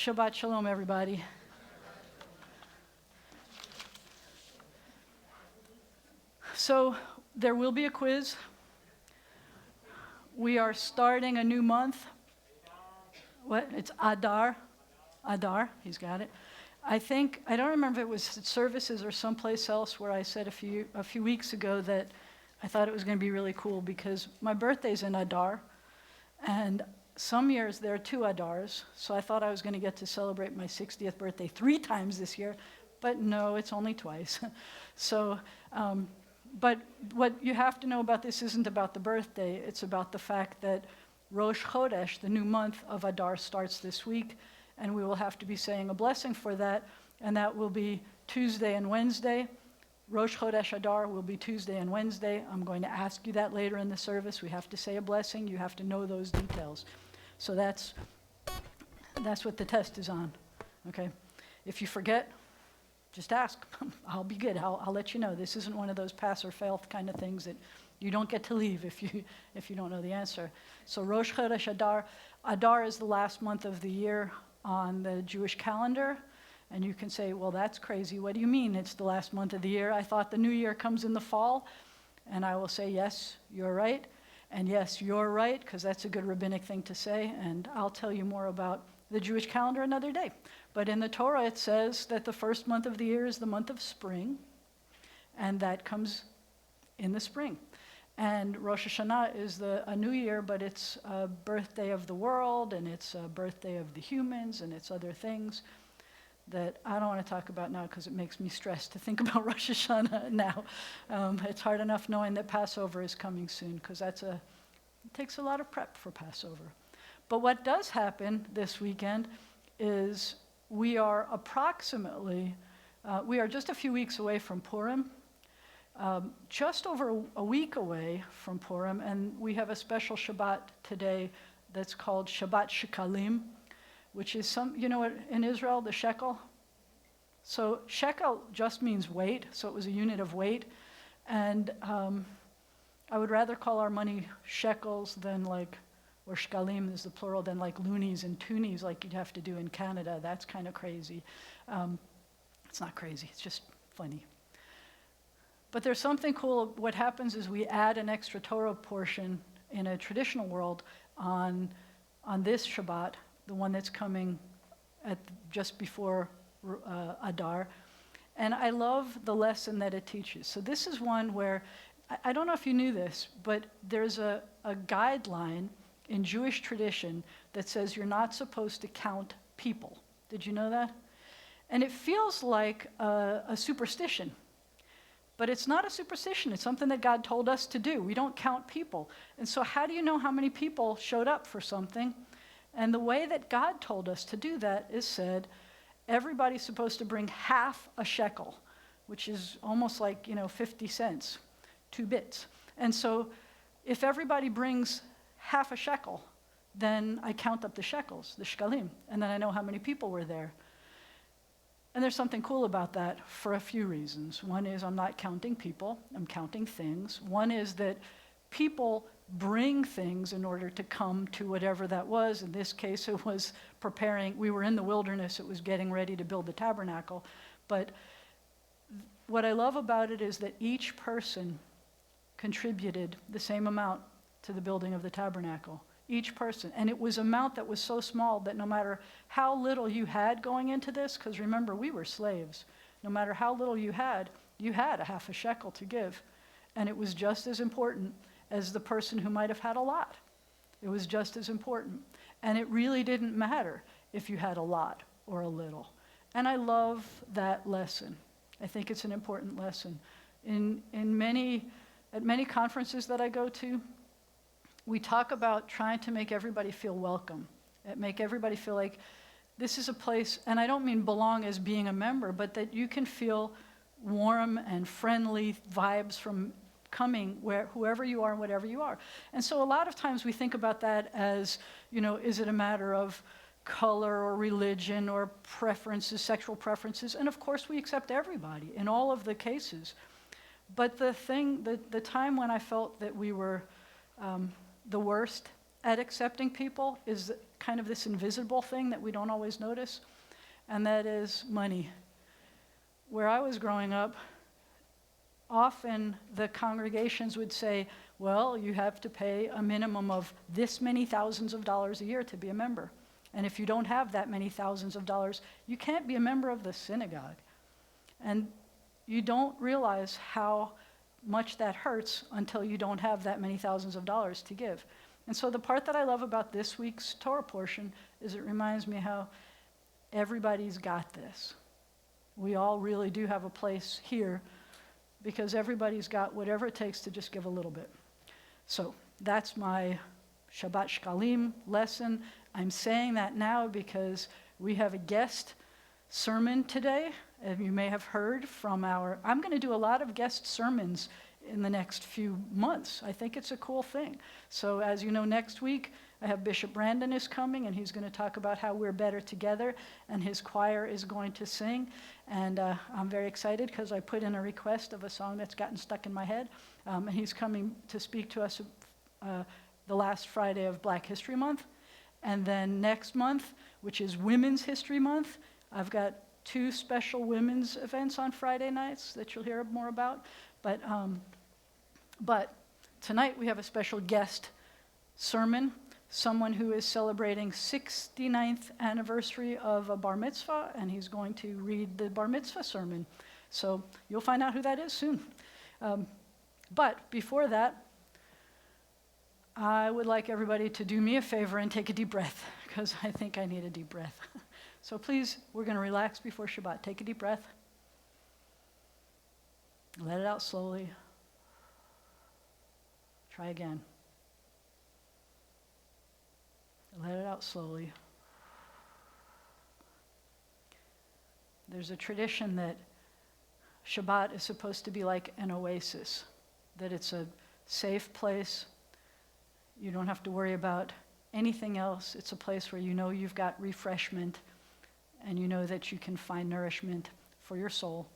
Shabbat Shalom, everybody. So there will be a quiz. We are starting a new month. What? It's Adar. Adar, he's got it. I don't remember if it was at services or someplace else where I said a few weeks ago that I thought it was going to be really cool because my birthday's in Adar, and some years there are 2 Adars, so I thought I was going to get to celebrate my 60th birthday 3 times this year, but no, it's only twice. But what you have to know about this isn't about the birthday, it's about the fact that Rosh Chodesh, the new month of Adar, starts this week, and we will have to be saying a blessing for that, and that will be Tuesday and Wednesday. Rosh Chodesh Adar will be Tuesday and Wednesday. I'm going to ask you that later in the service. We have to say a blessing. You have to know those details. So that's what the test is on, okay? If you forget, just ask. I'll be good. I'll let you know. This isn't one of those pass or fail kind of things that you don't get to leave if you don't know the answer. So Rosh Chodesh Adar. Adar is the last month of the year on the Jewish calendar. And you can say, well, that's crazy. What do you mean it's the last month of the year? I thought the new year comes in the fall. And I will say, yes, you're right. And yes, you're right, because that's a good rabbinic thing to say. And I'll tell you more about the Jewish calendar another day. But in the Torah, it says that the first month of the year is the month of spring. And that comes in the spring. And Rosh Hashanah is a new year, but it's a birthday of the world, and it's a birthday of the humans, and it's other things that I don't want to talk about now because it makes me stressed to think about Rosh Hashanah now. It's hard enough knowing that Passover is coming soon because it takes a lot of prep for Passover. But what does happen this weekend is we are just a few weeks away from Purim, just over a week away from Purim, and we have a special Shabbat today that's called Shabbat Shekalim, which is in Israel, the shekel. So shekel just means weight, so it was a unit of weight. And I would rather call our money shekels than or shkalim is the plural, than like loonies and toonies like you'd have to do in Canada. That's kind of crazy. It's not crazy, it's just funny. But there's something cool. What happens is we add an extra Torah portion in a traditional world on this Shabbat, the one that's coming just before Adar. And I love the lesson that it teaches. So this is one where, I don't know if you knew this, but there's a guideline in Jewish tradition that says you're not supposed to count people. Did you know that? And it feels like a superstition. But it's not a superstition. It's something that God told us to do. We don't count people. And so how do you know how many people showed up for something? And the way that God told us to do that is said, everybody's supposed to bring half a shekel, which is almost like, 50 cents, 2 bits. And so if everybody brings half a shekel, then I count up the shekels, the shkalim, and then I know how many people were there. And there's something cool about that for a few reasons. One is I'm not counting people, I'm counting things. One is that people bring things in order to come to whatever that was. In this case, it was preparing. We were in the wilderness. It was getting ready to build the tabernacle. But what I love about it is that each person contributed the same amount to the building of the tabernacle. Each person. And it was an amount that was so small that no matter how little you had going into this, because remember, we were slaves. No matter how little you had a half a shekel to give. And it was just as important as the person who might have had a lot. It was just as important. And it really didn't matter if you had a lot or a little. And I love that lesson. I think it's an important lesson. At many conferences that I go to, we talk about trying to make everybody feel welcome, make everybody feel like this is a place, and I don't mean belong as being a member, but that you can feel warm and friendly vibes from coming whoever you are and whatever you are. And so a lot of times we think about that as, is it a matter of color or religion or preferences, sexual preferences, and of course we accept everybody in all of the cases. But the time when I felt that we were the worst at accepting people is kind of this invisible thing that we don't always notice, and that is money. Where I was growing up, often the congregations would say, well, you have to pay a minimum of this many thousands of dollars a year to be a member. And if you don't have that many thousands of dollars, you can't be a member of the synagogue. And you don't realize how much that hurts until you don't have that many thousands of dollars to give. And so the part that I love about this week's Torah portion is it reminds me how everybody's got this. We all really do have a place here because everybody's got whatever it takes to just give a little bit. So that's my Shabbat Shkalim lesson. I'm saying that now because we have a guest sermon today. And you may have heard from I'm going to do a lot of guest sermons in the next few months. I think it's a cool thing. So as you know, next week, I have Bishop Brandon is coming, and he's going to talk about how we're better together, and his choir is going to sing. And I'm very excited because I put in a request of a song that's gotten stuck in my head. And he's coming to speak to us the last Friday of Black History Month. And then next month, which is Women's History Month, I've got 2 special women's events on Friday nights that you'll hear more about. But tonight we have a special guest sermon, someone who is celebrating 69th anniversary of a bar mitzvah, and he's going to read the bar mitzvah sermon. So you'll find out who that is soon. But before that, I would like everybody to do me a favor and take a deep breath, because I think I need a deep breath. So please, we're going to relax before Shabbat. Take a deep breath. Let it out slowly. Try again. Let it out slowly. There's a tradition that Shabbat is supposed to be like an oasis, that it's a safe place. You don't have to worry about anything else. It's a place where you know you've got refreshment, and you know that you can find nourishment for your soul.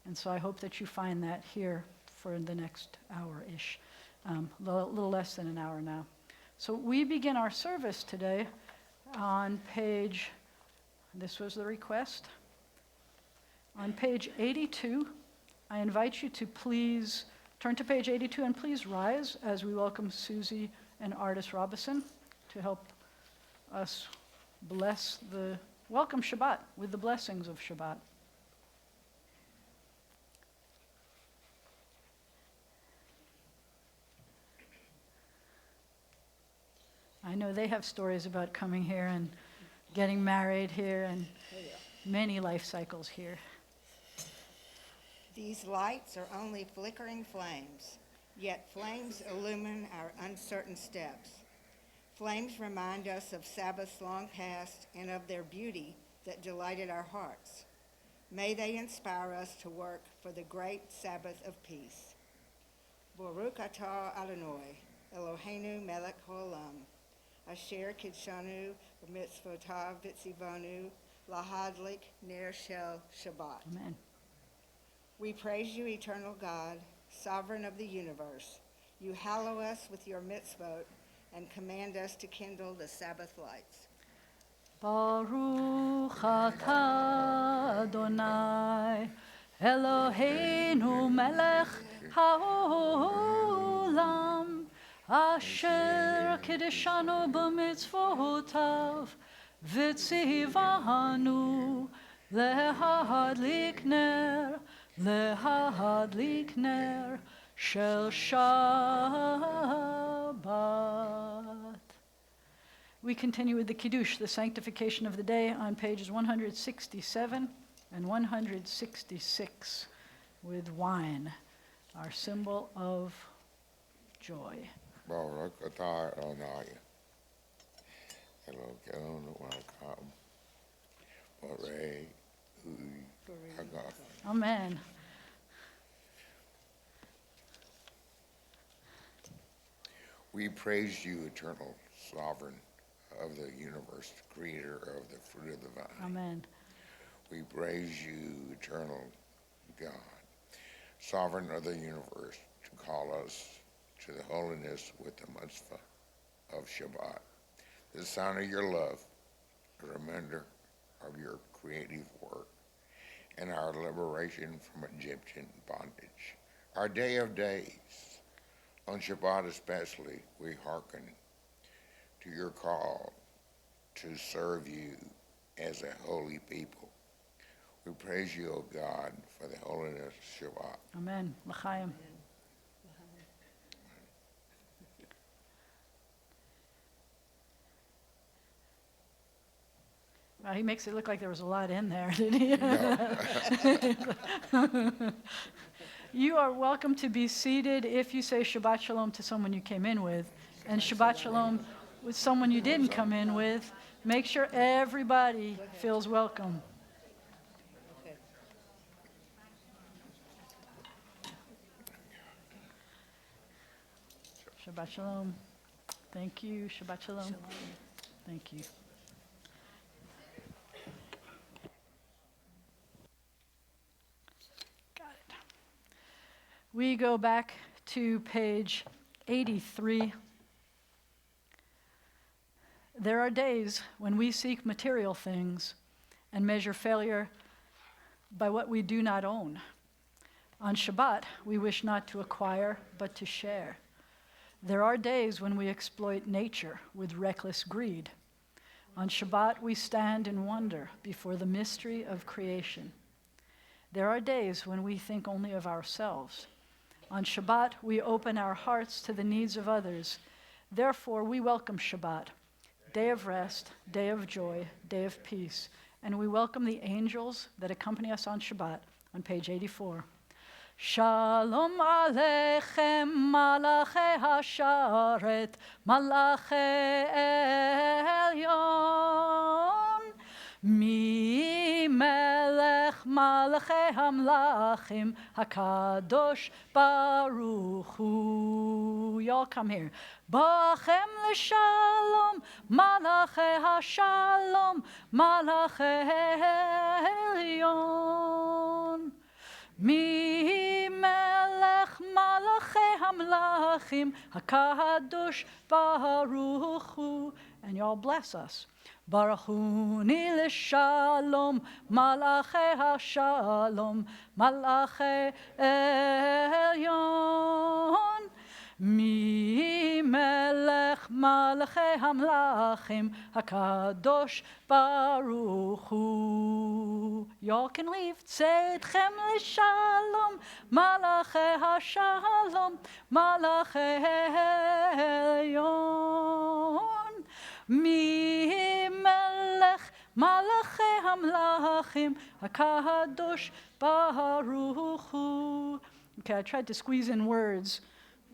And so I hope that you find that here for the next hour-ish, a little less than an hour now. So we begin our service today on this was the request, on page 82. I invite you to please turn to page 82 and please rise as we welcome Susie and Artis Robison to help us welcome Shabbat with the blessings of Shabbat. I know they have stories about coming here and getting married here and many life cycles here. These lights are only flickering flames, yet flames illumine our uncertain steps. Flames remind us of Sabbaths long past and of their beauty that delighted our hearts. May they inspire us to work for the great Sabbath of peace. Baruch atah Adonai, Eloheinu melech haolam, asher kidshanu b'mitzvotav v'tzivanu lahadlik ner shel Shabbat. Amen. We praise you, eternal God, sovereign of the universe. You hallow us with your mitzvot and command us to kindle the Sabbath lights. Baruch atah Adonai, Eloheinu melech haolam, asher kideshanu b'mitzvotav, v'tzivanu lehadlik ner shel Shabbat. We continue with the Kiddush, the sanctification of the day, on pages 167 and 166, with wine, our symbol of joy. Baruch atah Adonai, Elokeinu melech borei hu hagaf. Amen. We praise you, eternal sovereign of the universe, creator of the fruit of the vine. Amen. We praise you, eternal God, sovereign of the universe, to call us to the holiness with the mitzvah of Shabbat, the sign of your love, a reminder of your creative work, and our liberation from Egyptian bondage. Our day of days, on Shabbat especially, we hearken to your call to serve you as a holy people. We praise you, O God, for the holiness of Shabbat. Amen. L'chaim. Well, he makes it look like there was a lot in there, didn't he? No. You are welcome to be seated if you say Shabbat Shalom to someone you came in with, and Shabbat Shalom with someone you didn't come in with. Make sure everybody feels welcome. Shabbat Shalom. Thank you. Shabbat Shalom. Thank you. Got it. We go back to page 83. There are days when we seek material things and measure failure by what we do not own. On Shabbat, we wish not to acquire, but to share. There are days when we exploit nature with reckless greed. On Shabbat, we stand in wonder before the mystery of creation. There are days when we think only of ourselves. On Shabbat, we open our hearts to the needs of others. Therefore, we welcome Shabbat, day of rest, day of joy, day of peace. And we welcome the angels that accompany us on Shabbat on page 84. Shalom Aleichem, Malachei Hasharet, Malachei Elyon. Mi Melech Malachei Hamlachim, Hakadosh Baruch Hu. Y'all come here. Ba'achem l'shalom, Malachei Hashalom, Malachei Elyon. Mi melech malachei hamlachim, hakadosh baruch hu. And y'all bless us. Baruch hu ni l'shalom, malachei hashalom, malachei elyon. Mi melech malachei hamlachim, hakadosh baruch hu. Y'all can leave. Tzedchem l'shalom, malachei hashalom, malachei elyon. Mi melech malachei hamlachim, hakadosh baruch hu. Okay, I tried to squeeze in words.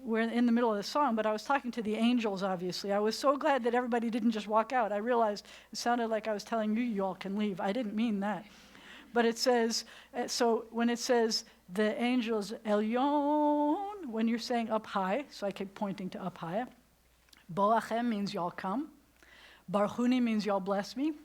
We're in the middle of the song, but I was talking to the angels, obviously. I was so glad that everybody didn't just walk out. I realized it sounded like I was telling you, you all can leave. I didn't mean that. But it says, so when it says the angels, Elyon, when you're saying up high, so I keep pointing to up high. Boachem means y'all come. Barchuni means y'all bless me.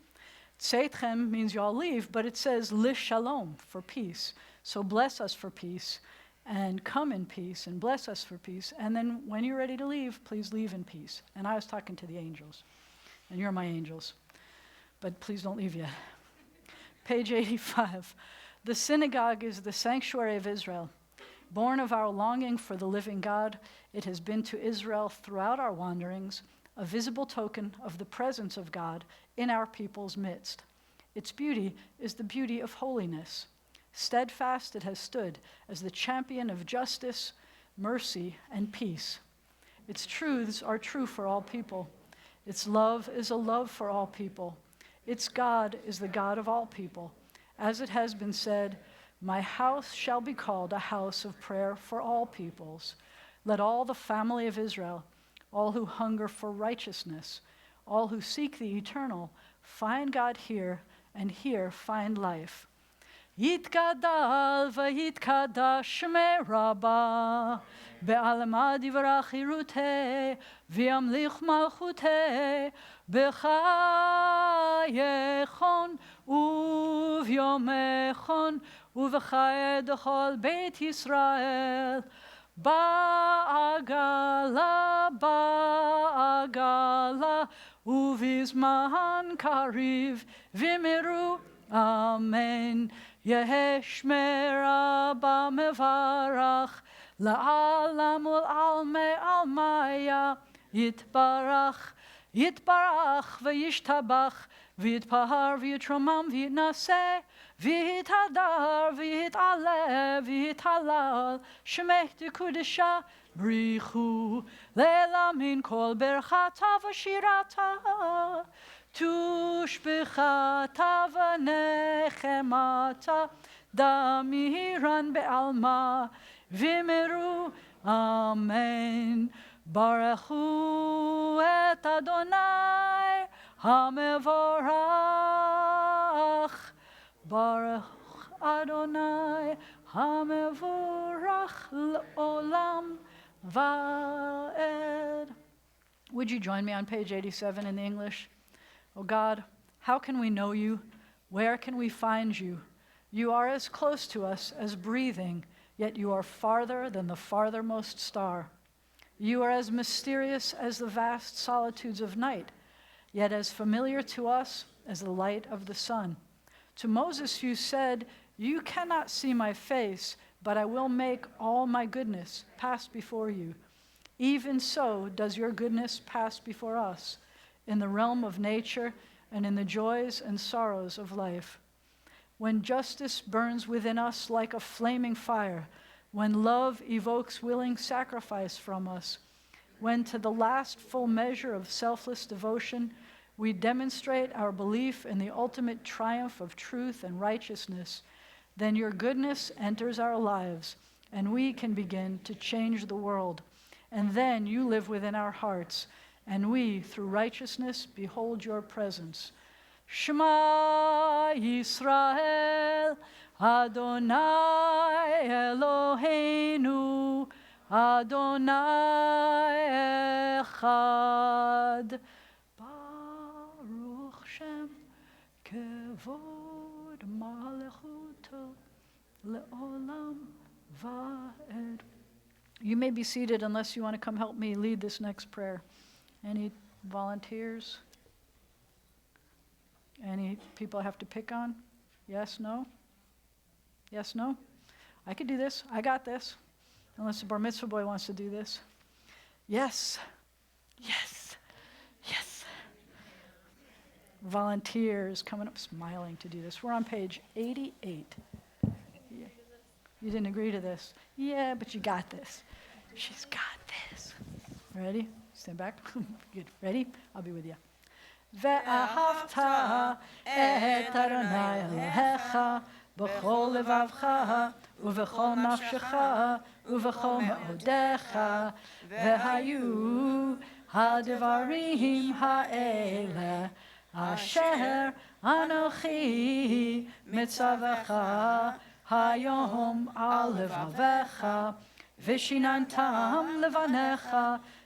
Tzeitchem means y'all leave, but it says lishalom, for peace. So bless us for peace. And come in peace and bless us for peace. And then when you're ready to leave, please leave in peace. And I was talking to the angels. And you're my angels. But please don't leave yet. Page 85. The synagogue is the sanctuary of Israel. Born of our longing for the living God, it has been to Israel throughout our wanderings, a visible token of the presence of God in our people's midst. Its beauty is the beauty of holiness. Steadfast it has stood as the champion of justice, mercy, and peace. Its truths are true for all people. Its love is a love for all people. Its God is the God of all people. As it has been said, my house shall be called a house of prayer for all peoples. Let all the family of Israel, all who hunger for righteousness, all who seek the eternal, find God here, and here find life. יתגדל ויתקדש שמי רבה, בעלמא דברה חירותי, וימליך מלכותי, בחייכון וביומכון, ובחיי דכל בית ישראל. בעגלה, בעגלה, ובזמן קריב ומירו אמן. יהא שמרה במברך לעלם ולעלמי עלמיה. יתברך יתברך וישתבח ויתפאר ויתרומם ויתנשא ויתהדר ויתעלה ויתהלל שמך דקודשה בריחו לילה מן כל ברכתה ושירתה תושבחתה ונחמתה דמירן בעלמה ומרו אמן. ברכו את אדוני המבורך. ברך אדוני המבורך לעולם ועד. Would you join me on page 87 in the English? Oh God, how can we know you? Where can we find you? You are as close to us as breathing, yet you are farther than the farthermost star. You are as mysterious as the vast solitudes of night, yet as familiar to us as the light of the sun. To Moses you said, "You cannot see my face, but I will make all my goodness pass before you." Even so does your goodness pass before us, in the realm of nature and in the joys and sorrows of life. When justice burns within us like a flaming fire, when love evokes willing sacrifice from us, when to the last full measure of selfless devotion we demonstrate our belief in the ultimate triumph of truth and righteousness, then your goodness enters our lives and we can begin to change the world. And then you live within our hearts, and we, through righteousness, behold your presence. Shema Yisrael, Adonai Eloheinu, Adonai Echad. Baruch Shem Kevod Malechuto Le'olam Va'ed. You may be seated unless you want to come help me lead this next prayer. Any volunteers? Any people I have to pick on? Yes, no? Yes, no? I could do this. I got this. Unless the bar mitzvah boy wants to do this. Yes. Yes. Yes. Volunteers coming up smiling to do this. We're on page 88. Yeah. You didn't agree to this. Yeah, but you got this. She's got this. Ready? Stand back. Good. Ready? I'll be with you. ואהבת את אדוני אלוהיך בכל לבבך ובכל נפשך ובכל מאודיך, והיו הדברים האלה אשר אנוכי מצווך היום על לבביך, ושיננתם לבניך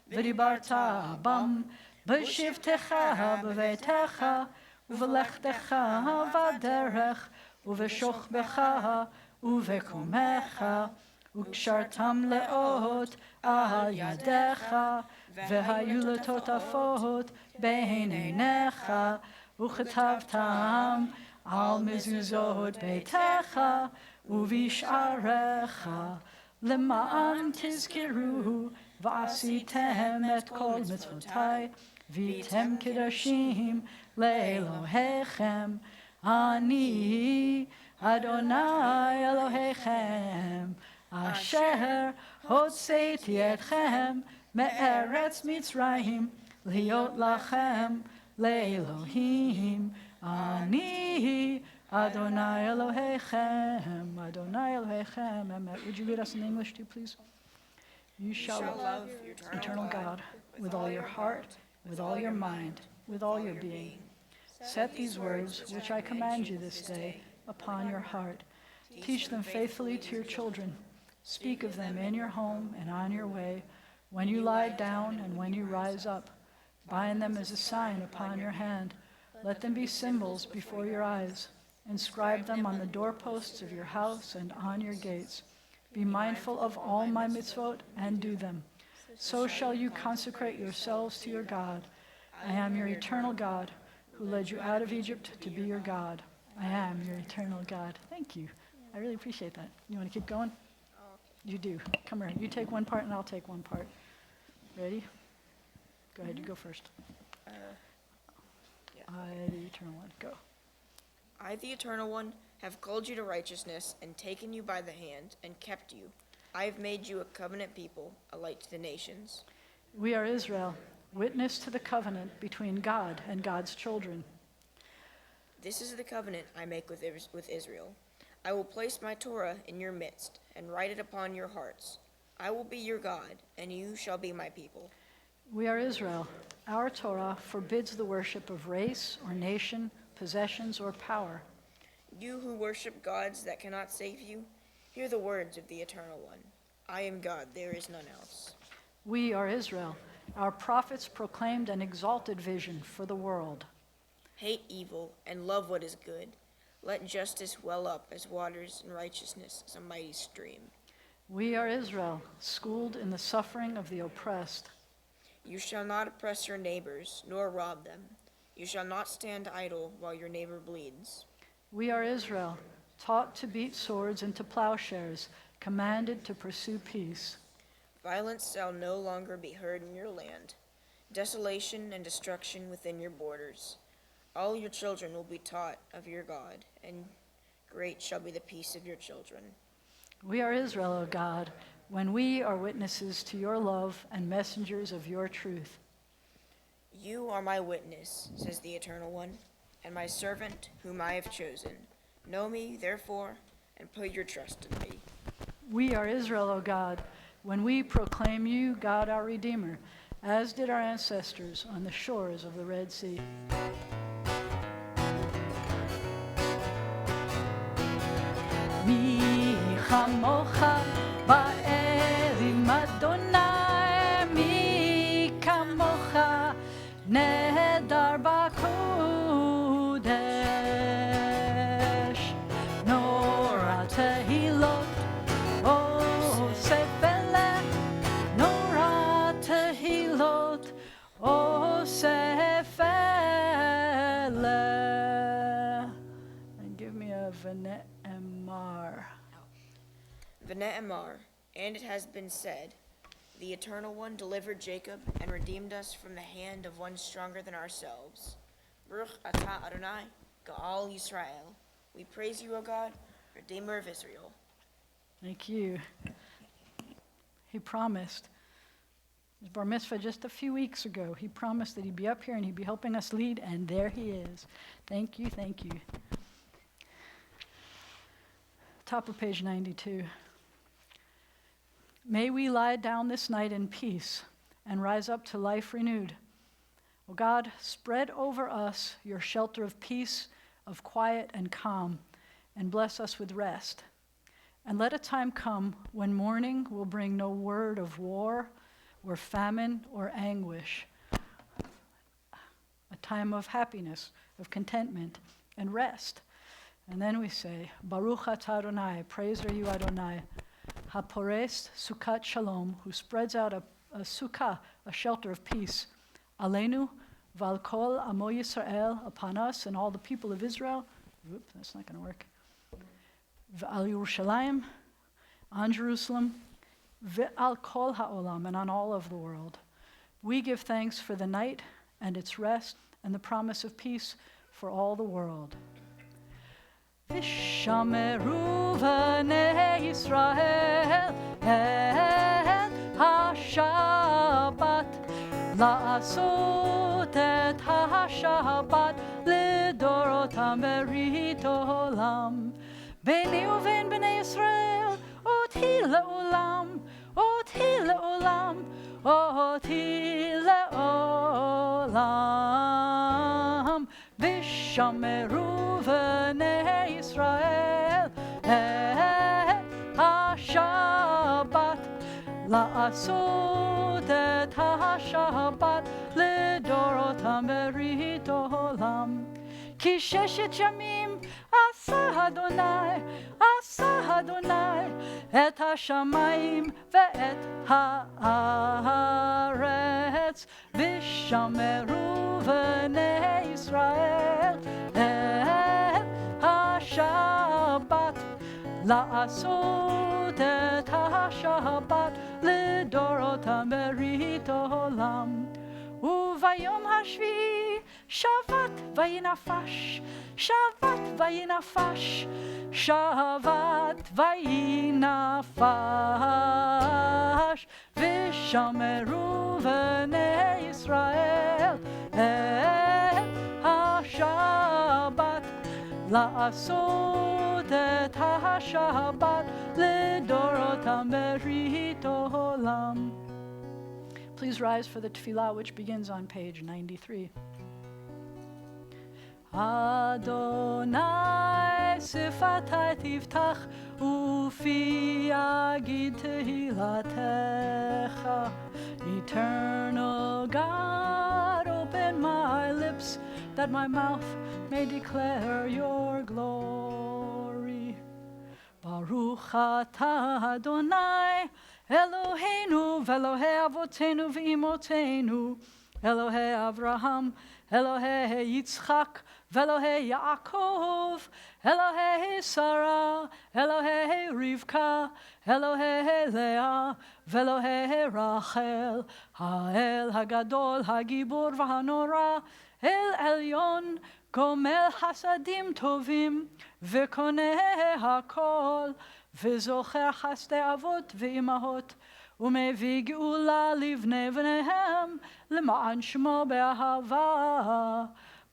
ודיברת בם בשבתך בביתך ובלכתך בדרך ובשוכבך ובקומך, וקשרתם לאות על ידיך, והיו לטוטפות בין עיניך, וכתבתם על מזוזות ביתך ובשעריך, למען תזכרו ועשיתם את כל מצוותיי, והייתם קדושים לאלוהיכם. אני אדוני אלוהיכם, אשר הוצאתי אתכם מארץ מצרים, להיות לכם לאלוהים. אני Adonai Elohechem, Adonai Elohechem. Amen. Would you read us in English too, please? You shall love eternal God with all your heart, with all your mind, with all your being. Set these words, which I command you this day, upon your heart. Teach them faithfully to your children. Speak of them in your home and on your way, when you lie down and when you rise up. Bind them as a sign upon your hand. Let them be symbols before your eyes. Inscribe them on the doorposts of your house and on your gates. Be mindful of all my mitzvot and do them. So shall you consecrate yourselves to your God. I am your eternal God, who led you out of Egypt to be your God. I am your eternal God. Thank you. I really appreciate that. You want to keep going? You do. Come here. You take one part and I'll take one part. Ready? Go ahead. You go first. I, the Eternal One. Go. I, the Eternal One, have called you to righteousness and taken you by the hand and kept you. I have made you a covenant people, a light to the nations. We are Israel, witness to the covenant between God and God's children. This is the covenant I make with Israel. I will place my Torah in your midst and write it upon your hearts. I will be your God, and you shall be my people. We are Israel. Our Torah forbids the worship of race or nation, possessions or power. You who worship gods that cannot save you, hear the words of the Eternal One. I am God, there is none else. We are Israel. Our prophets proclaimed an exalted vision for the world. Hate evil and love what is good. Let justice well up as waters and righteousness as a mighty stream. We are Israel, schooled in the suffering of the oppressed. You shall not oppress your neighbors, nor rob them. You shall not stand idle while your neighbor bleeds. We are Israel, taught to beat swords into plowshares, commanded to pursue peace. Violence shall no longer be heard in your land. Desolation and destruction within your borders. All your children will be taught of your God, and great shall be the peace of your children. We are Israel, O God, when we are witnesses to your love and messengers of your truth. You are my witness, says the Eternal One, and my servant whom I have chosen. Know me, therefore, and put your trust in me. We are Israel, O God, when we proclaim you, God our Redeemer, as did our ancestors on the shores of the Red Sea. Mi chamocha ba'erim Adonai, mi kamocha nedar b'kodesh. Nora tehilot, oh sefele, nora tehilot, oh sefele. And give me a V'nei Emar. V'nei Emar, and it has been said, the Eternal One delivered Jacob and redeemed us from the hand of one stronger than ourselves. Baruch atah Adonai, Ga'al Yisrael. We praise you, O God, Redeemer of Israel. Thank you. He promised. His bar mitzvah just a few weeks ago. He promised that he'd be up here and he'd be helping us lead, and there he is. Thank you, thank you. Top of page 92. May we lie down this night in peace and rise up to life renewed. O God, spread over us your shelter of peace, of quiet and calm, and bless us with rest. And let a time come when morning will bring no word of war or famine or anguish. A time of happiness, of contentment and rest. And then we say, Baruch atah Adonai, praise are you Adonai, HaPores Sukkot Shalom, who spreads out a sukkah, a shelter of peace, Aleinu Val Kol Amo Yisrael, upon us and all the people of Israel. Oop, that's not going to work. V'al Yerushalayim, on Jerusalem, V'al Kol Ha'olam, and on all of the world. We give thanks for the night and its rest and the promise of peace for all the world. V'shameru v'nei Yisrael et ha-Shabbat, la'asot et ha-Shabbat לדורותם ברית עולם. ביני ובין בני ישראל אותי לעולם, אותי לעולם, אותי לעולם. ושמרו בני ישראל את השבת, לעשות את השבת לדורותם ברית עולם. כי ששת ימים עשה אדוני את השמיים ואת הארץ, ושמרו בני ישראל את השבת, לעשות את השבת לדורותם ברית עולם. וביום השביעי שבת וינפש, שבת וינפש, שבת וינפש, ושמרו בני ישראל את השבת, לעשות את השבת לדורותם ברית עולם. Please rise for the tefillah, which begins on page 93. Adonai sifatai tiftach ufi yagid tehilatecha. Eternal God, open my lips that my mouth may declare your glory. Baruch atah Adonai Eloheinu ve'Elohei avotenu ve'imotenu, Elohei Avraham, Elohei Yitzchak, ve'Elohei Yaakov, Elohei Sarah, Elohei Rivka, Elohei Leah, ve'Elohei Rachel, Ha'el Hagadol, Hagibor v'Hanora, El Elyon, Gomel Hasadim Tovim, ve'Koneh HaKol, וזוכר חסדי אבות ואימהות, ומביא גאולה לבני בניהם, למען שמו באהבה.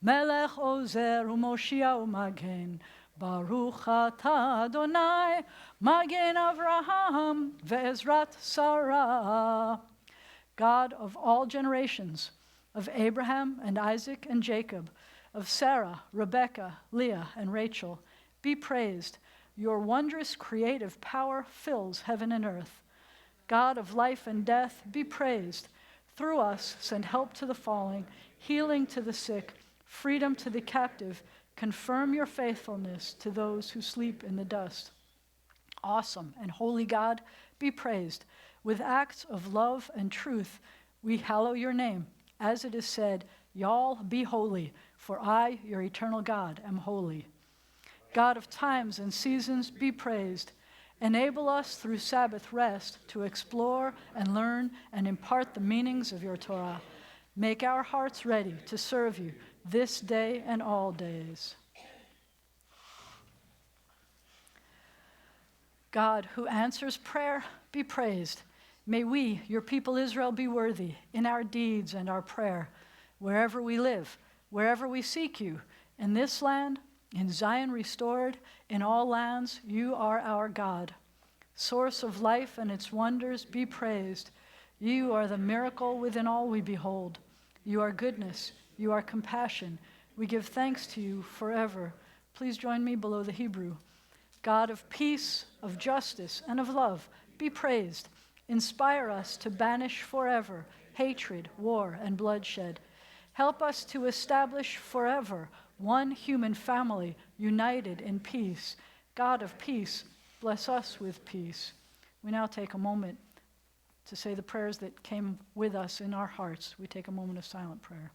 מלך עוזר ומושיע ומגן, ברוך אתה אדוני, מגן אברהם ועזרת שרה. God of all generations, of Abraham and Isaac and Jacob, of Sarah, Rebekah, Leah, and Rachel, be praised. Your wondrous creative power fills heaven and earth. God of life and death, be praised. Through us, send help to the falling, healing to the sick, freedom to the captive. Confirm your faithfulness to those who sleep in the dust. Awesome and holy God, be praised. With acts of love and truth, we hallow your name. As it is said, y'all be holy, for I, your eternal God, am holy. God of times and seasons, be praised. Enable us through Sabbath rest to explore and learn and impart the meanings of your Torah. Make our hearts ready to serve you this day and all days. God, who answers prayer, be praised. May we, your people Israel, be worthy in our deeds and our prayer, wherever we live, wherever we seek you, in this land, in Zion restored, in all lands, you are our God. Source of life and its wonders, be praised. You are the miracle within all we behold. You are goodness. You are compassion. We give thanks to you forever. Please join me below the Hebrew. God of peace, of justice, and of love, be praised. Inspire us to banish forever hatred, war, and bloodshed. Help us to establish forever one human family united in peace. God of peace, bless us with peace. We now take a moment to say the prayers that came with us in our hearts. We take a moment of silent prayer.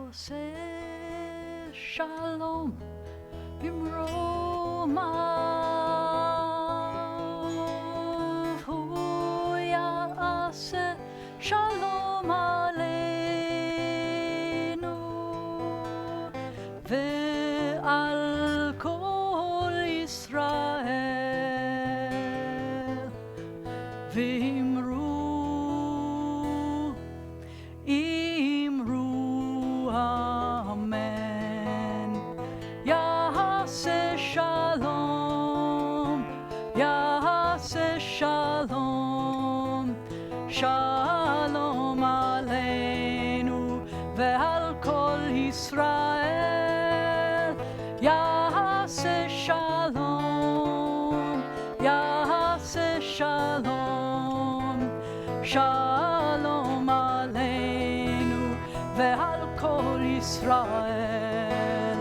עושה שלום במרומיו, הוא יעשה שלום עלינו ועל כל ישראל, ואמרו אמן. יעשה שלום, יעשה שלום, שלום עלינו ועל כל ישראל. יעשה שלום, יעשה שלום, שלום עלינו ועל כל ישראל.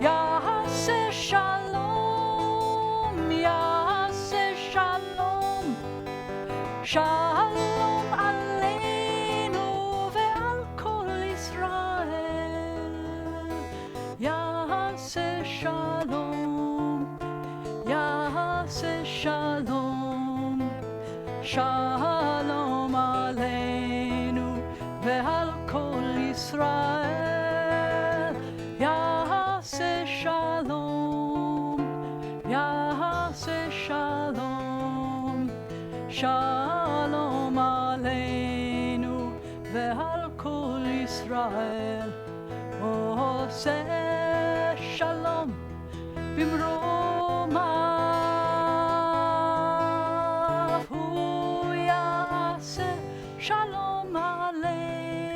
יעשה שלום, יעשה שלום, שלום עלינו ועל כל ישראל. יעשה שלום, יעשה שלום, שלום עלינו ועל כל ישראל. יעשה שלום, יעשה שלום, שלום עלינו ועל כל ישראל. עושה שלום במרומיו, הוא יעשה שלום עלינו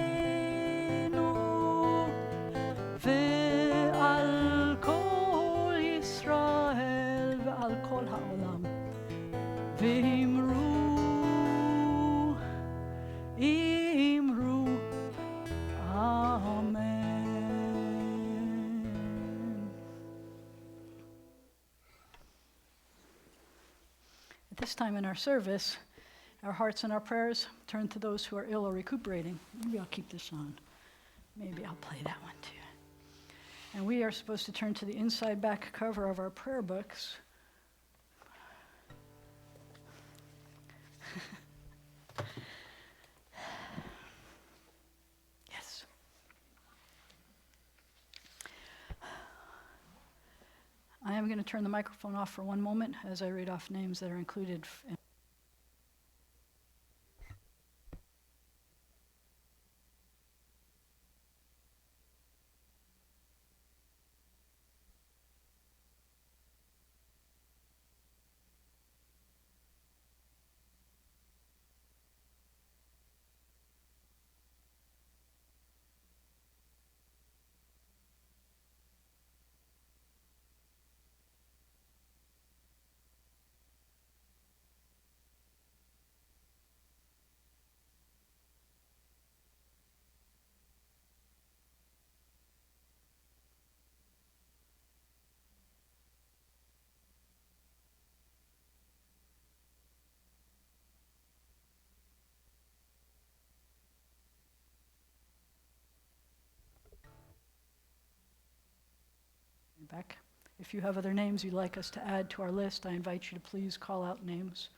ועל כל ישראל ועל כל העולם. ואמרו, אמרו, אמן. At this time in our service, our hearts and our prayers turn to those who are ill or recuperating. Maybe I'll keep this on. Maybe I'll play that one too. And we are supposed to turn to the inside back cover of our prayer books. Yes. I am going to turn the microphone off for one moment as I read off names that are included in back. If you have other names you'd like us to add to our list, I invite you to please call out names.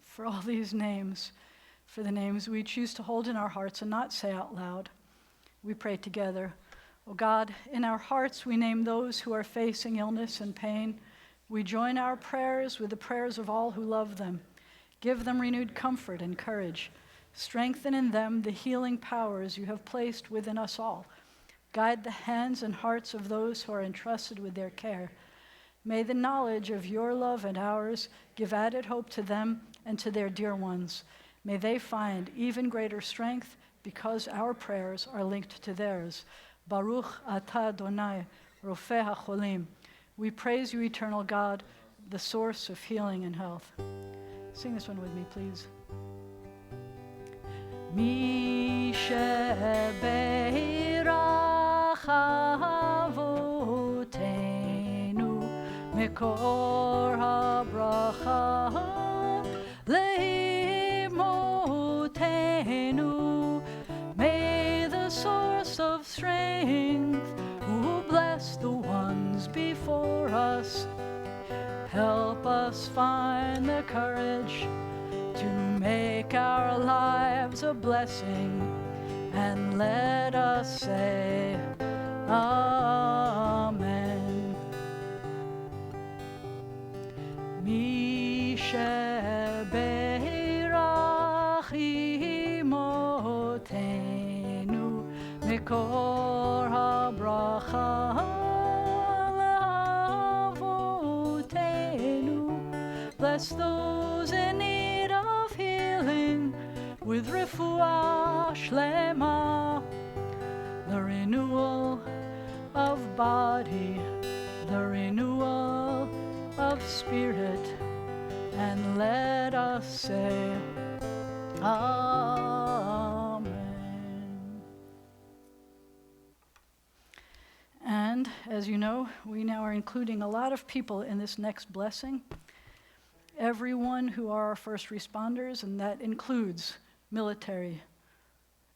For all these names, for the names we choose to hold in our hearts and not say out loud, we pray together. O God, in our hearts we name those who are facing illness and pain. We join our prayers with the prayers of all who love them. Give them renewed comfort and courage. Strengthen in them the healing powers you have placed within us all. Guide the hands and hearts of those who are entrusted with their care. May the knowledge of your love and ours give added hope to them and to their dear ones. May they find even greater strength because our prayers are linked to theirs. Baruch atah Adonai, Rofeh HaCholim. We praise you, eternal God, the source of healing and health. Sing this one with me, please. Mi shebeirach avotenu mekor habracha leimotenu. May the source of strength, who bless the ones before us, help us find the courage to make our lives a blessing, and let us say Amen. Mi shebeirach imotenu mekor habracha leavotenu. Bless those in need of healing with refuah shlema, the renewal of body, the renewal of spirit, and let us say Amen. And as you know, we now are including a lot of people in this next blessing. Everyone who are our first responders, and that includes military,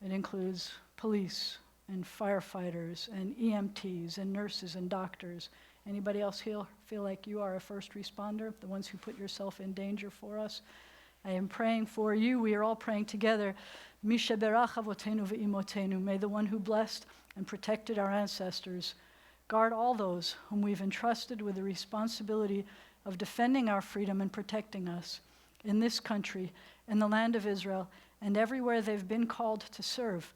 it includes police and firefighters and EMTs and nurses and doctors. Anybody else feel like you are a first responder, the ones who put yourself in danger for us? I am praying for you. We are all praying together. Mi sheberach avotenu ve'imotenu. May the one who blessed and protected our ancestors guard all those whom we've entrusted with the responsibility of defending our freedom and protecting us in this country, in the land of Israel, and everywhere they've been called to serve.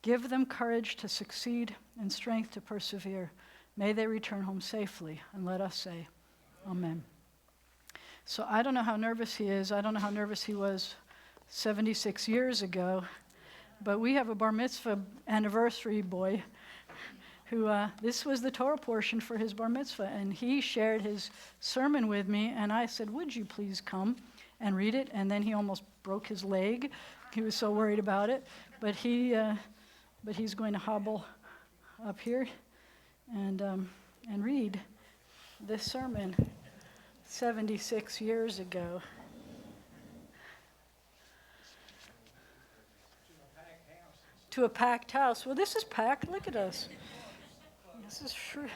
Give them courage to succeed and strength to persevere. May they return home safely, and let us say, Amen. So I don't know how nervous he is. I don't know how nervous he was 76 years ago, but we have a bar mitzvah anniversary boy who, this was the Torah portion for his bar mitzvah, and he shared his sermon with me, and I said, would you please come and read it? And then he almost broke his leg. He was so worried about it, but he's going to hobble up here and read this sermon 76 years ago. To a packed house. Well, this is packed. Look at us. This is true.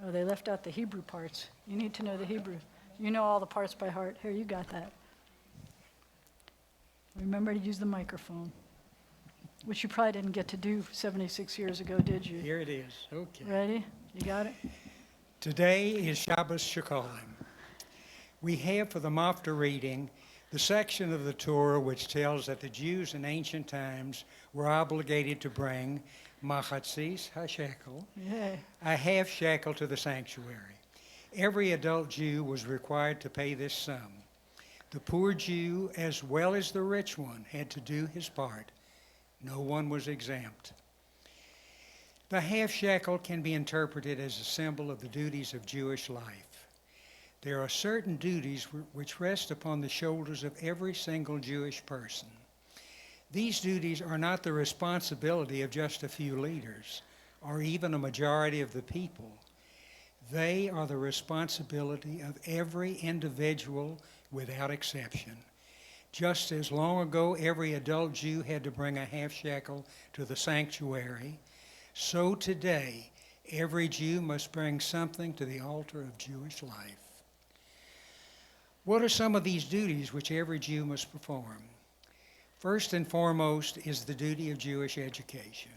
Oh, they left out the Hebrew parts. You need to know the Hebrew. You know all the parts by heart. Here, you got that. Remember to use the microphone, which you probably didn't get to do 76 years ago, did you? Here it is. Okay. Ready? You got it? Today is Shabbat Shekalim. We have for the Mafta reading the section of the Torah which tells that the Jews in ancient times were obligated to bring machatzis hashekel, a half shekel, to the sanctuary. Every adult Jew was required to pay this sum. The poor Jew, as well as the rich one, had to do his part. No one was exempt. The half shekel can be interpreted as a symbol of the duties of Jewish life. There are certain duties which rest upon the shoulders of every single Jewish person. These duties are not the responsibility of just a few leaders, or even a majority of the people. They are the responsibility of every individual without exception. Just as long ago every adult Jew had to bring a half shekel to the sanctuary, so today every Jew must bring something to the altar of Jewish life. What are some of these duties which every Jew must perform? First and foremost is the duty of Jewish education.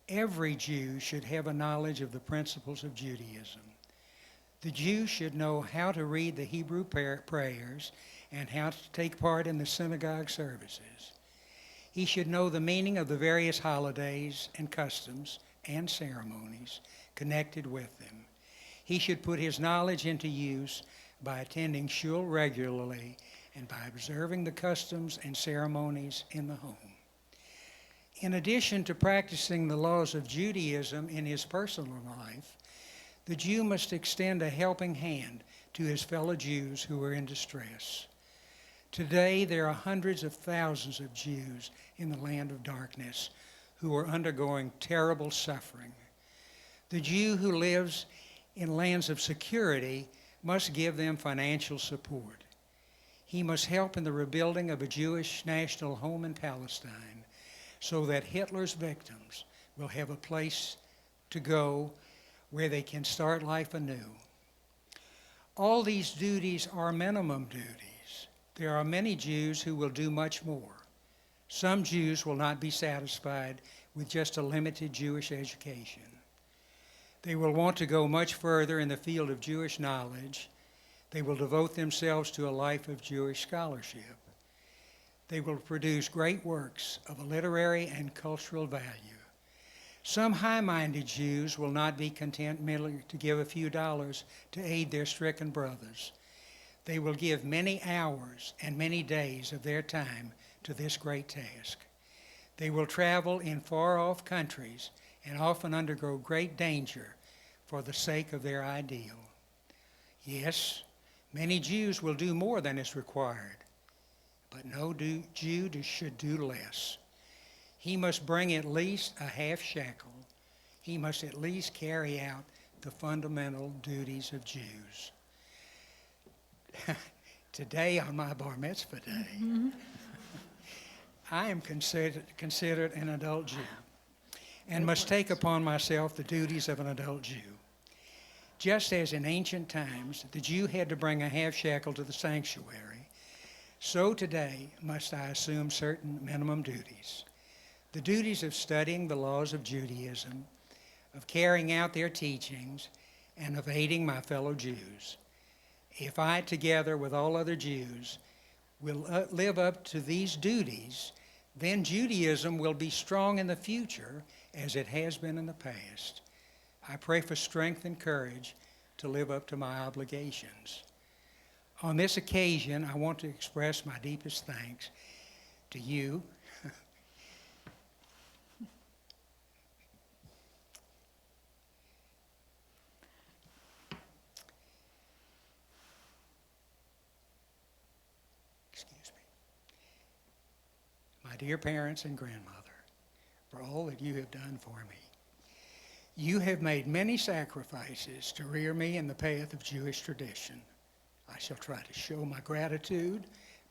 Every Jew should have a knowledge of the principles of Judaism. The Jew should know how to read the Hebrew prayers and how to take part in the synagogue services. He should know the meaning of the various holidays and customs and ceremonies connected with them. He should put his knowledge into use by attending shul regularly and by observing the customs and ceremonies in the home. In addition to practicing the laws of Judaism in his personal life, The Jew must extend a helping hand to his fellow Jews who are in distress. Today, there are hundreds of thousands of Jews in the land of darkness who are undergoing terrible suffering. The Jew who lives in lands of security must give them financial support. He must help in the rebuilding of a Jewish national home in Palestine so that Hitler's victims will have a place to go where they can start life anew. All these duties are minimum duties. There are many Jews who will do much more. Some Jews will not be satisfied with just a limited Jewish education. They will want to go much further in the field of Jewish knowledge. They will devote themselves to a life of Jewish scholarship. They will produce great works of a literary and cultural value. Some high-minded Jews will not be content merely to give a few dollars to aid their stricken brothers. They will give many hours and many days of their time to this great task. They will travel in far-off countries and often undergo great danger for the sake of their ideal. Yes, many Jews will do more than is required, but no Jew should do less. He must bring at least a half shekel. He must at least carry out the fundamental duties of Jews. Today, on my bar mitzvah day, I am considered an adult Jew and must take upon myself the duties of an adult Jew. Just as in ancient times, the Jew had to bring a half shekel to the sanctuary, so today must I assume certain minimum duties. The duties of studying the laws of Judaism, of carrying out their teachings, and of aiding my fellow Jews. If I, together with all other Jews, will live up to these duties, then Judaism will be strong in the future as it has been in the past. I pray for strength and courage to live up to my obligations. On this occasion, I want to express my deepest thanks to you, my dear parents and grandmother, for all that you have done for me. You have made many sacrifices to rear me in the path of Jewish tradition. I shall try to show my gratitude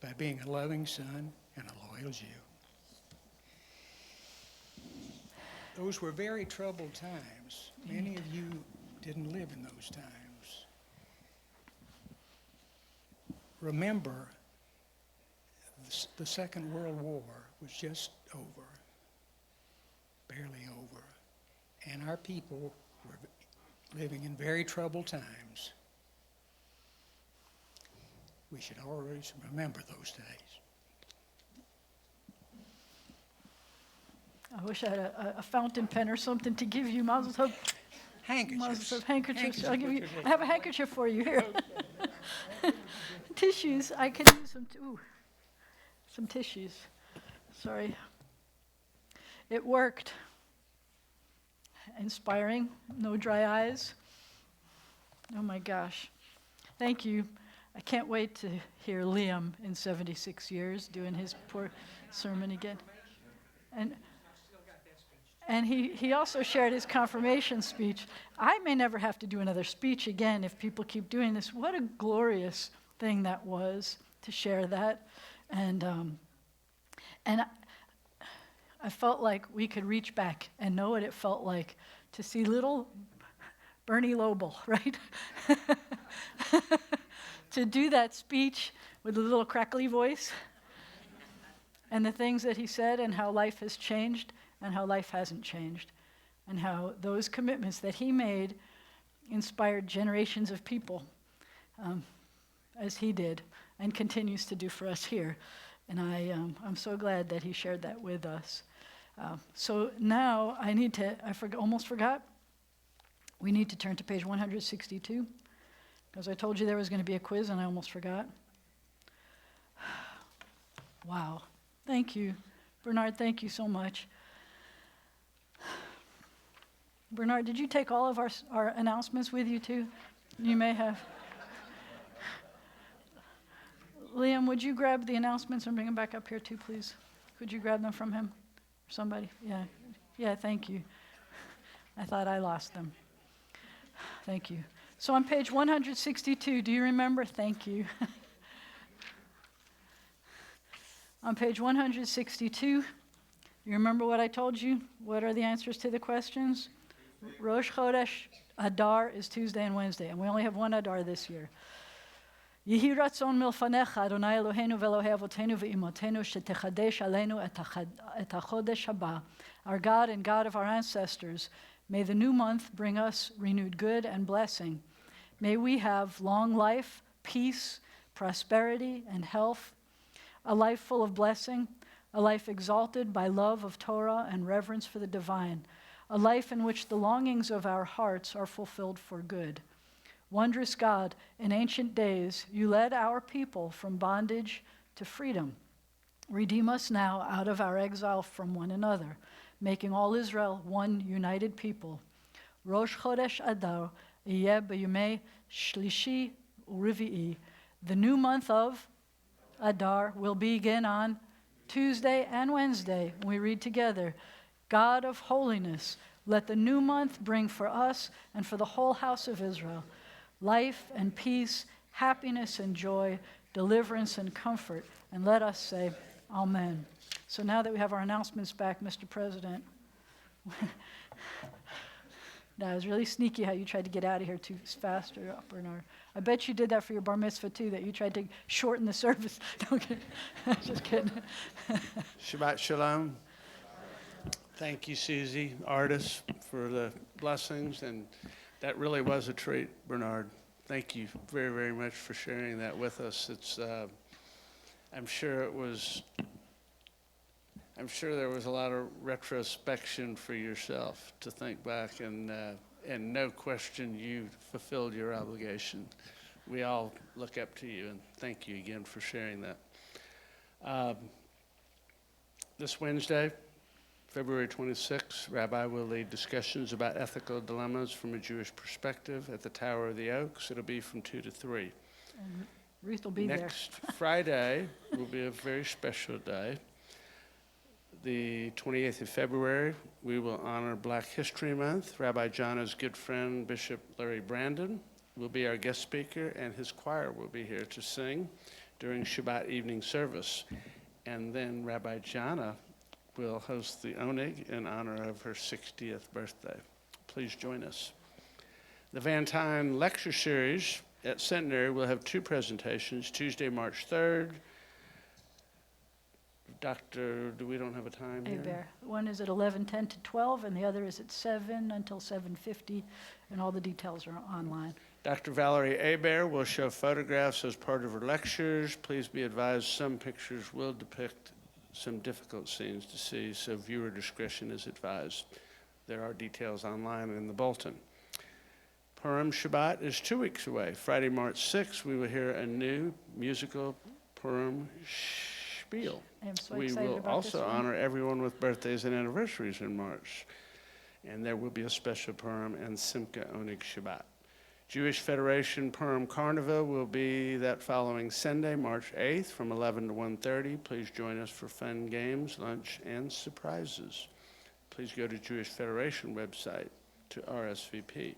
by being a loving son and a loyal Jew. Those were very troubled times. Many of you didn't live in those times. Remember, the Second World War was just over, barely over, and our people were living in very troubled times. We should always remember those days. I wish I had a fountain pen or something to give you. Mazel tov. Handkerchiefs. Mazel tov, handkerchiefs. I'll give you. I have a handkerchief for you here. Tissues. I could use some tissues. Sorry. It worked. Inspiring. No dry eyes. Oh my gosh. Thank you. I can't wait to hear Liam in 76 years doing his poor sermon again. And he also shared his confirmation speech. I may never have to do another speech again if people keep doing this. What a glorious thing that was to share that. And I felt like we could reach back and know what it felt like to see little Bernie Lobel, right? To do that speech with a little crackly voice and the things that he said and how life has changed and how life hasn't changed and how those commitments that he made inspired generations of people as he did and continues to do for us here. And I'm so glad that he shared that with us. So now almost forgot. We need to turn to page 162. Because I told you there was going to be a quiz and I almost forgot. Wow. Thank you. Bernard, thank you so much. Bernard, did you take all of our announcements with you too? You may have. Liam, would you grab the announcements and bring them back up here too, please? Could you grab them from him? Somebody? Yeah. Yeah, thank you. I thought I lost them. Thank you. So on page 162, do you remember? Thank you. On page 162, you remember what I told you? What are the answers to the questions? Rosh Chodesh Adar is Tuesday and Wednesday, and we only have one Adar this year. Yehi ratzon milfanecha Adonai Eloheinu ve'Elohei avotenu ve'imotenu shetechadesh aleinu et hachodesh haba. Our God and God of our ancestors, may the new month bring us renewed good and blessing. May we have long life, peace, prosperity, and health, a life full of blessing, a life exalted by love of Torah and reverence for the divine, a life in which the longings of our hearts are fulfilled for good. Wondrous God, in ancient days, you led our people from bondage to freedom. Redeem us now out of our exile from one another, making all Israel one united people. Rosh Chodesh Adar, Yeh b'yumei Shlishi u'Revi'i. The new month of Adar will begin on Tuesday and Wednesday. We read together, God of holiness, let the new month bring for us and for the whole house of Israel life and peace, happiness and joy, deliverance and comfort. And let us say, Amen. So now that we have our announcements back, Mr. President, that was really sneaky how you tried to get out of here too fast, Bernard. I bet you did that for your bar mitzvah too, that you tried to shorten the service. Okay. Just kidding. Shabbat Shalom. Thank you, Susie, artists, for the blessings. And that really was a treat, Bernard. Thank you very, very much for sharing that with us. I'm sure there was a lot of retrospection for yourself to think back, and no question you fulfilled your obligation. We all look up to you, and thank you again for sharing that. This Wednesday, February 26th, Rabbi will lead discussions about ethical dilemmas from a Jewish perspective at the Tower of the Oaks. It'll be from 2 to 3. And Ruth will be there. Next Friday will be a very special day. The 28th of February, we will honor Black History Month. Rabbi Jana's good friend, Bishop Larry Brandon, will be our guest speaker, and his choir will be here to sing during Shabbat evening service. And then Rabbi Jana will host the Onig in honor of her 60th birthday. Please join us. The Van Tyne Lecture Series at Centenary will have 2 presentations, Tuesday, March 3rd. We don't have a time here? Bear. One is at 11:10 to 12, and the other is at 7 until 7:50, and all the details are online. Dr. Valerie Hebert will show photographs as part of her lectures. Please be advised some pictures will depict some difficult scenes to see, so viewer discretion is advised. There are details online in the bulletin. Purim Shabbat is 2 weeks away. Friday, March 6th, we will hear a new musical Purim spiel. I am so We excited will about this also one. honor everyone with birthdays and anniversaries in March. And there will be a special Purim and Simcha Onig Shabbat. Jewish Federation Purim Carnival will be that following Sunday, March 8th from 11 to 1:30. Please join us for fun games, lunch, and surprises. Please go to Jewish Federation website to RSVP.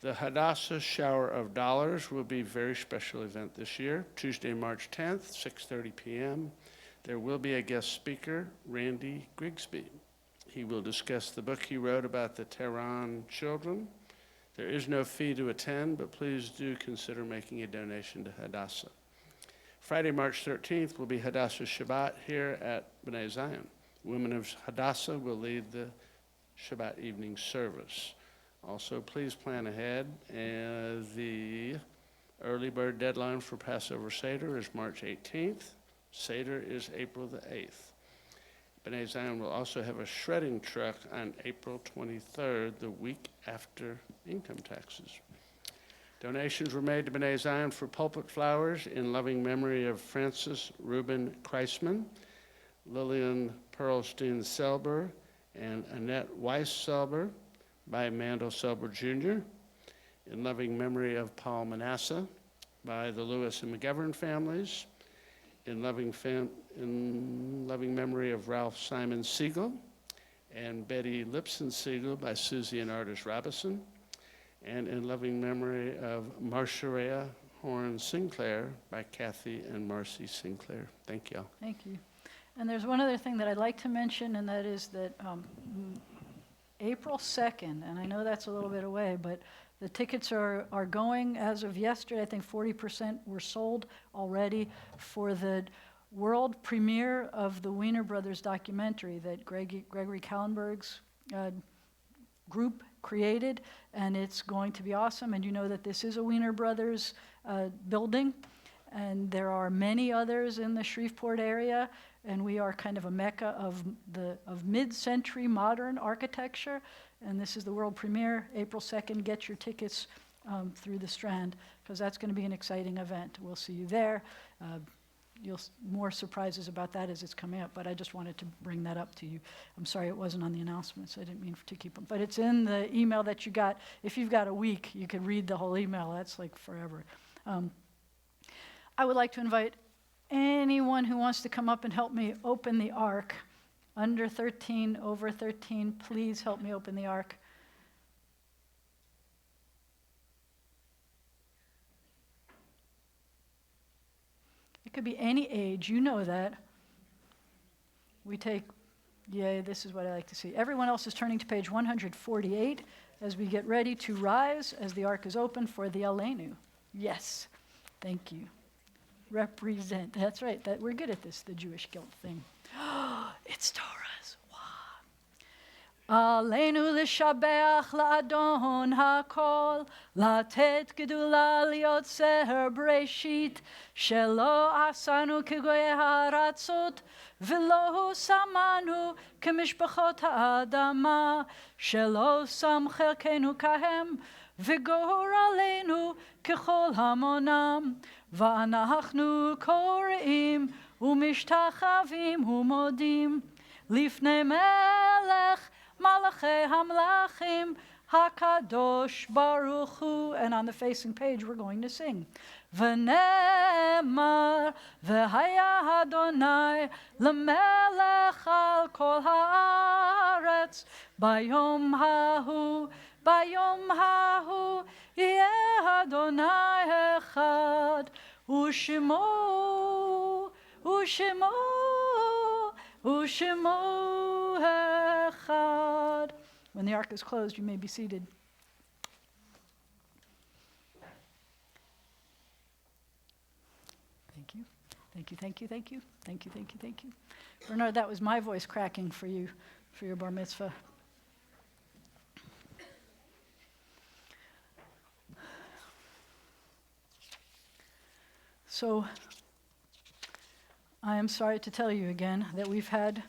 The Hadassah Shower of Dollars will be a very special event this year. Tuesday, March 10th, 6:30 p.m. There will be a guest speaker, Randy Grigsby. He will discuss the book he wrote about the Tehran children. There is no fee to attend, but please do consider making a donation to Hadassah. Friday, March 13th will be Hadassah Shabbat here at B'nai Zion. Women of Hadassah will lead the Shabbat evening service. Also, please plan ahead. The early bird deadline for Passover Seder is March 18th. Seder is April the 8th. B'nai Zion will also have a shredding truck on April 23rd, the week after income taxes. Donations were made to B'nai Zion for pulpit flowers in loving memory of Francis Reuben Kreisman, Lillian Pearlstein Selber, and Annette Weiss Selber. by Mandel Selber Jr., in loving memory of Paul Manasseh, by the Lewis and McGovern families, in loving memory of Ralph Simon Siegel and Betty Lipson Siegel, by Susie and Artis Robison, and in loving memory of Marcia Horn Sinclair, by Kathy and Marcy Sinclair. Thank you. Thank you. And there's one other thing that I'd like to mention, and that is that April 2nd, and I know that's a little bit away, but the tickets are going as of yesterday. I think 40% were sold already for the world premiere of the Wiener Brothers documentary that Gregory Kallenberg's group created, and it's going to be awesome. And you know that this is a Wiener Brothers building, and there are many others in the Shreveport area, and we are kind of a mecca of mid-century modern architecture. And this is the world premiere, April 2nd. Get your tickets through the Strand, because that's going to be an exciting event. We'll see you there. More surprises about that as it's coming up, but I just wanted to bring that up to you. I'm sorry it wasn't on the announcements. I didn't mean to keep them. But it's in the email that you got. If you've got a week, you could read the whole email. That's like forever. I would like to invite anyone who wants to come up and help me open the ark. Under 13, over 13, please help me open the ark. It could be any age, you know that. We take, yay, this is what I like to see. Everyone else is turning to page 148 as we get ready to rise as the ark is open for the Aleinu. Yes, thank you. Represent, that's right, we're good at this, the Jewish guilt thing. It's Torah's. Wow. Aleinu l'shabeach la'adon ha'kol, latet gedula liotzer breshit, shelo asanu kegoye ha'aratzot, v'lo samanu kemishpachot ha'adama, shelo sam chelkenu kahem, v'gor aleinu kechol hamonam, va'anachnu koreim, ומשתחווים ומודים לפני מלך מלכי המלכים הקדוש ברוך הוא. And on the facing page we're going to sing. ונאמר והיה אדוני למלך על כל הארץ ביום ההוא יהיה אדוני אחד ושמו echad. When the ark is closed, you may be seated. Thank you. Thank you, thank you, thank you. Thank you, thank you, thank you. Bernard, that was my voice cracking for you, for your bar mitzvah. So, I am sorry to tell you again that we've had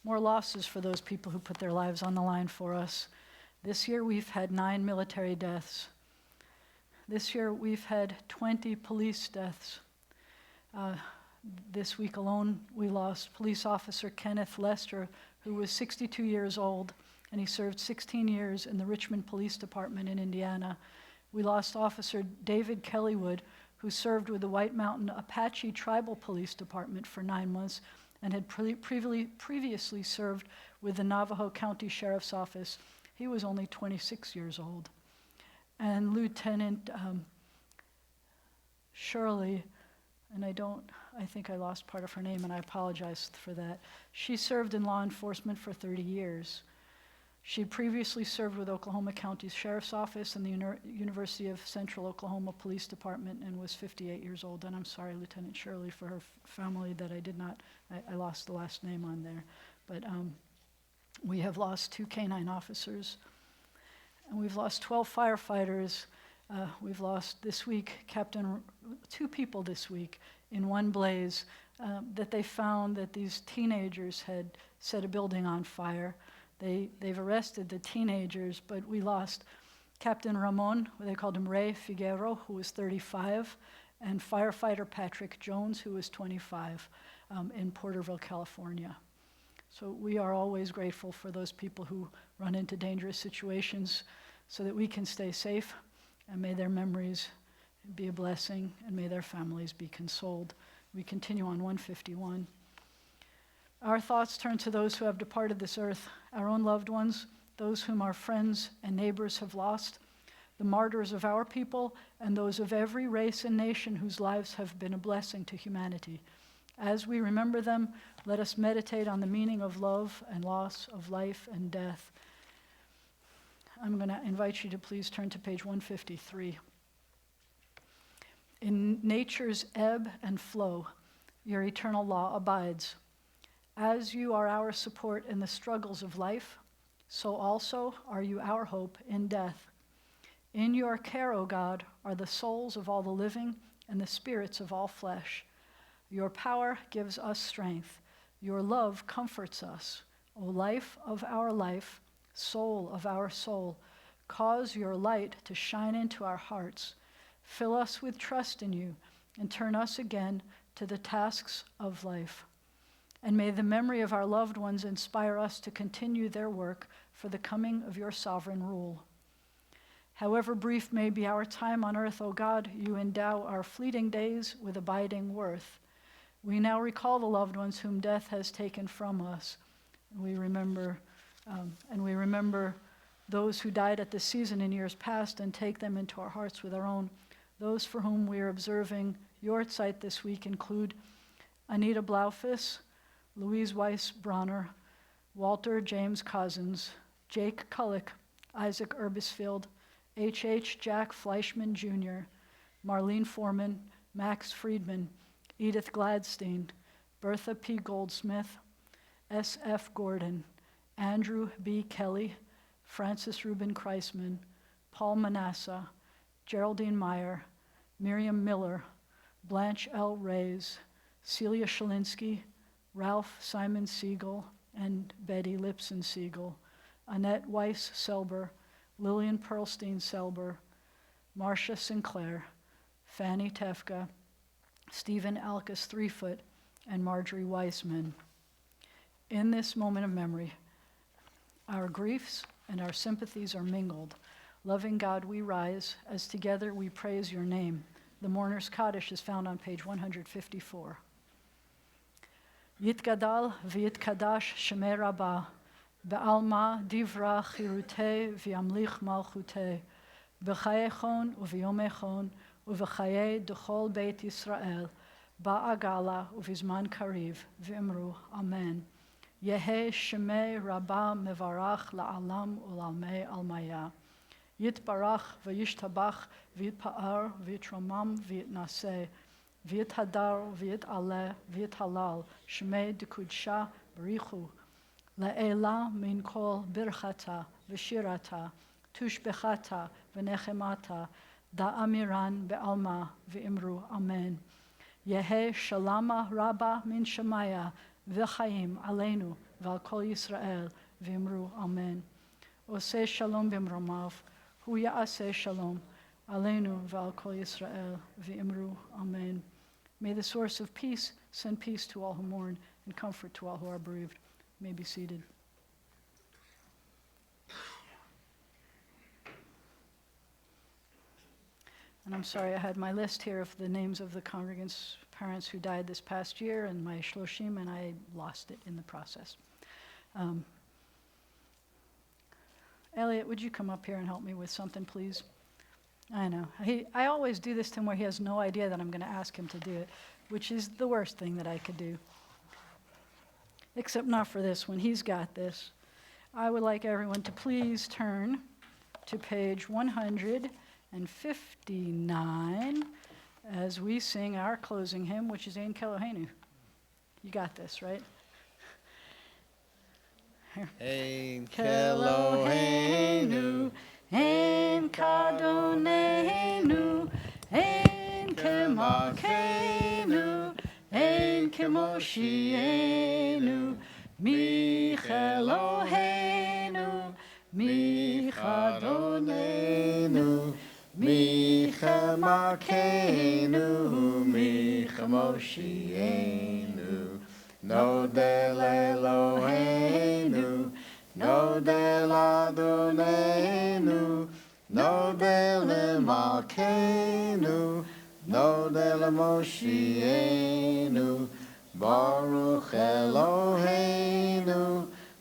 more losses for those people who put their lives on the line for us. This year we've had 9 military deaths. This year we've had 20 police deaths. This week alone we lost police officer Kenneth Lester, who was 62 years old, and he served 16 years in the Richmond Police Department in Indiana. We lost Officer David Kellywood, who served with the White Mountain Apache Tribal Police Department for 9 months and had previously served with the Navajo County Sheriff's Office. He was only 26 years old. And Lieutenant Shirley, and I think I lost part of her name and I apologize for that. She served in law enforcement for 30 years. She had previously served with Oklahoma County Sheriff's Office and the University of Central Oklahoma Police Department and was 58 years old. And I'm sorry, Lieutenant Shirley, for her family that I lost the last name on there. But we have lost 2 canine officers, and we've lost 12 firefighters. We've lost this week, 2 people this week in one blaze that they found that these teenagers had set a building on fire. They've arrested the teenagers, but we lost Captain Ramon, they called him Ray Figueroa, who was 35, and firefighter Patrick Jones, who was 25, in Porterville, California. So we are always grateful for those people who run into dangerous situations so that we can stay safe, and may their memories be a blessing, and may their families be consoled. We continue on 151. Our thoughts turn to those who have departed this earth, our own loved ones, those whom our friends and neighbors have lost, the martyrs of our people, and those of every race and nation whose lives have been a blessing to humanity. As we remember them, let us meditate on the meaning of love and loss, of life and death. I'm going to invite you to please turn to page 153. In nature's ebb and flow, your eternal law abides. As you are our support in the struggles of life, so also are you our hope in death. In your care, O God, are the souls of all the living and the spirits of all flesh. Your power gives us strength. Your love comforts us. O life of our life, soul of our soul, cause your light to shine into our hearts. Fill us with trust in you and turn us again to the tasks of life. And may the memory of our loved ones inspire us to continue their work for the coming of your sovereign rule. However brief may be our time on earth, O God, you endow our fleeting days with abiding worth. We now recall the loved ones whom death has taken from us. We remember those who died at this season in years past and take them into our hearts with our own. Those for whom we are observing your Zeit this week include Anita Blaufus, Louise Weiss Bronner, Walter James Cousins, Jake Kullick, Isaac Urbisfield, H.H. Jack Fleischman Jr., Marlene Foreman, Max Friedman, Edith Gladstein, Bertha P. Goldsmith, S.F. Gordon, Andrew B. Kelly, Francis Reuben Kreisman, Paul Manasseh, Geraldine Meyer, Miriam Miller, Blanche L. Reyes, Celia Shalinsky, Ralph Simon Siegel, and Betty Lipson Siegel, Annette Weiss Selber, Lillian Pearlstein Selber, Marcia Sinclair, Fanny Tefka, Stephen Alkus Threefoot, and Marjorie Weissman. In this moment of memory, our griefs and our sympathies are mingled. Loving God, we rise as together we praise your name. The Mourner's Kaddish is found on page 154. Yitgadal v'yitkadash shemei Rabbah, be'alma divra chirutei v'yamlich malchutei, b'chayechon u'v'yomechon u'v'chayei d'chol beit Yisrael, ba'agala u'v'zman kariv, v'imru amen. Yehe shemei Rabbah mevarach la'alam u'lalmei almaya. Yitbarach v'yishtabach v'yitpa'ar v'yitromam v'yitnaseh, v'yithadar v'yitaleh v'yithalal shmei dekudsha barichu la'ela min kol birchata v'shirata tushbechata v'nechemata da'amiran be'alma v'imru amen. Yehe shalama rabba min shemaya v'chaim aleinu v'al kol Yisrael v'imru amen. Oseh shalom b'mromav hu ya'aseh shalom aleinu v'al kol Yisrael v'imru amen. May the source of peace send peace to all who mourn and comfort to all who are bereaved. You may be seated. And I'm sorry, I had my list here of the names of the congregants' parents who died this past year and my shloshim, and I lost it in the process. Elliot, would you come up here and help me with something, please? I know. I always do this to him where he has no idea that I'm going to ask him to do it, which is the worst thing that I could do. Except not for this one. He's got this. I would like everyone to please turn to page 159 as we sing our closing hymn, which is Ein Kelohenu. You got this, right? Here. Ein Kelohenu, Ein Kadonenu, Ein Kemalkenu, Ein Kemoshienu, Michelohenu, Michadonenu, Michemalkenu, Michemoshienu, Nodel Eloheinu, Nodel Adonenu, Nodel Malkeinu, Nodel Moshienu, Baruch Eloheinu,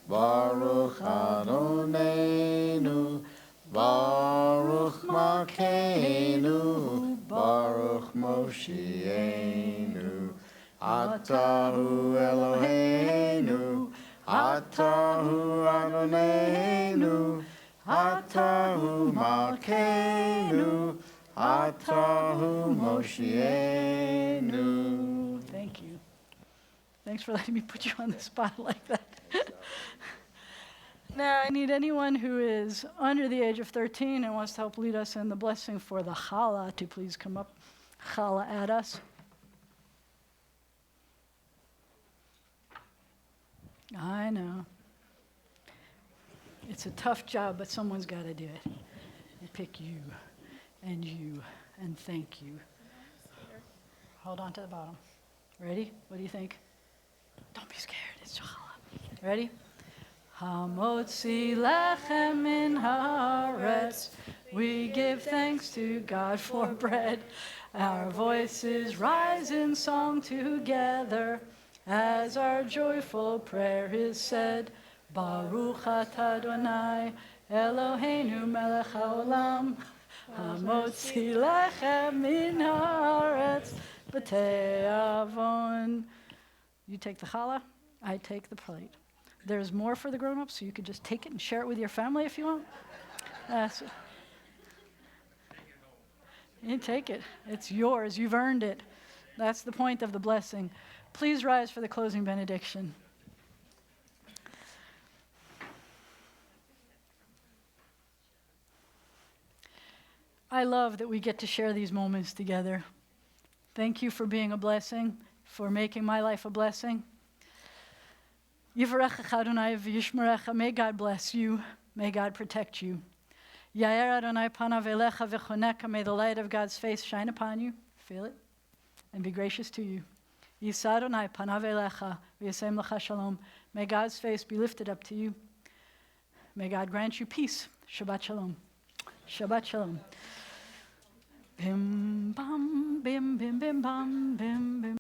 Baruch Adonenu, Baruch Malkeinu, Baruch Moshienu. Atahu Eloheinu, Atahu Adonenu, Atahu Malkeinu, Atahu Moshienu. Thank you. Thanks for letting me put you on the spot like that. Now, I need anyone who is under the age of 13 and wants to help lead us in the blessing for the challah to please come up. Challah at us. I know. It's a tough job, but someone's got to do it. I pick you, and thank you. Hold on to the bottom. Ready? What do you think? Don't be scared. It's challah. Ready? Hamotzi lechem min haaretz. We give thanks to God for bread. Our voices rise in song together as our joyful prayer is said. Baruch atah Adonai Eloheinu melech haolam hamotzi lechem min haaretz b'te'avon. You take the challah, I take the plate. There's more for the grown-ups, so you could just take it and share it with your family if you want. You take it. It's yours. You've earned it. That's the point of the blessing. Please rise for the closing benediction. I love that we get to share these moments together. Thank you for being a blessing, for making my life a blessing. Yivarechecha Adonai v'yishmerecha. May God bless you. May God protect you. Yair Adonai panav elecha v'choneka. May the light of God's face shine upon you. Feel it. And be gracious to you. Yisa Adonai panav elecha v'yasem lecha shalom. May God's face be lifted up to you. May God grant you peace. Shabbat shalom. Shabbat shalom. Bim bam bim bim bim bam bim bim.